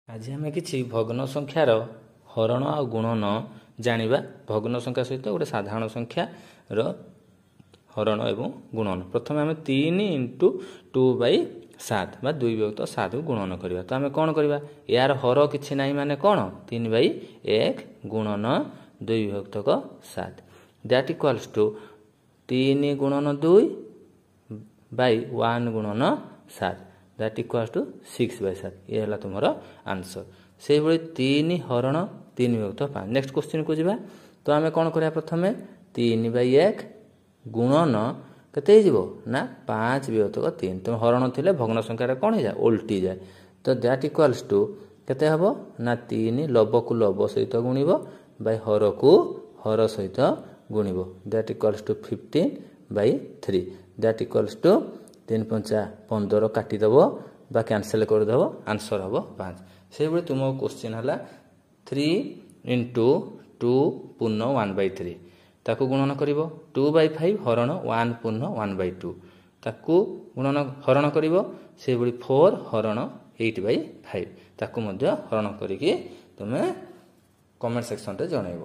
ଆଜି ଆମେ କିଛି ଭଗ୍ନ ସଂଖ୍ୟାର ହରଣ ଆଉ ଗୁଣନ ଜାଣିବା। ଭଗ୍ନ ସଂଖ୍ୟା ସହିତ ଗୋଟେ ସାଧାରଣ ସଂଖ୍ୟାର ହରଣ ଏବଂ ଗୁଣନ। ପ୍ରଥମେ ଆମେ 3 × 2/7 ବା 2/7 ଗୁଣନ କରିବା। ତ ଆମେ କ'ଣ କରିବା, ଏହାର ହର କିଛି ନାହିଁ ମାନେ କ'ଣ, 3/1 ଗୁଣନ 2/7 that equals to 3 ଗୁଣନ 2/1 ଗୁଣନ 7 that equals two 6/7। ଇଏ ହେଲା ତୁମର ଆନ୍ସର। ସେଇଭଳି 3 ହରଣ 3/5। ନେକ୍ସଟ କ୍ୱେଶ୍ଚିନ୍କୁ ଯିବା। ତ ଆମେ କ'ଣ କରିବା, ପ୍ରଥମେ 3/1 ଗୁଣନ କେତେ ହେଇଯିବ ନା 5/3। ତେଣୁ ହରଣ ଥିଲେ ଭଗ୍ନ ସଂଖ୍ୟାରେ କ'ଣ ହେଇଯାଏ, ଓଲଟିଯାଏ। ତ ଦ୍ୟାଟ୍ ଇକ୍ୱାଲ୍ସ ଟୁ କେତେ ହେବ ନା 3 ଲବକୁ ଲବ ସହିତ ଗୁଣିବ ବାଇ ହରକୁ ହର ସହିତ ଗୁଣିବ। That equals to 15/3। That equals to 3 × 5 15 କାଟିଦେବ ବା କ୍ୟାନସେଲ୍ କରିଦେବ, ଆନ୍ସର ହେବ 5। ସେଇଭଳି ତୁମ କ୍ୱେଶ୍ଚିନ୍ ହେଲା 3 × 2 ପୂର୍ଣ୍ଣ 1/3। ତାକୁ ଗୁଣନ କରିବ 2/5 ହରଣ 1 ପୂର୍ଣ୍ଣ 1/2। ତାକୁ ଗୁଣନ ହରଣ କରିବ। ସେଇଭଳି 4 ହରଣ 8/5। ତାକୁ ମଧ୍ୟ ହରଣ କରିକି ତୁମେ କମେଣ୍ଟ ସେକ୍ସନରେ ଜଣାଇବ।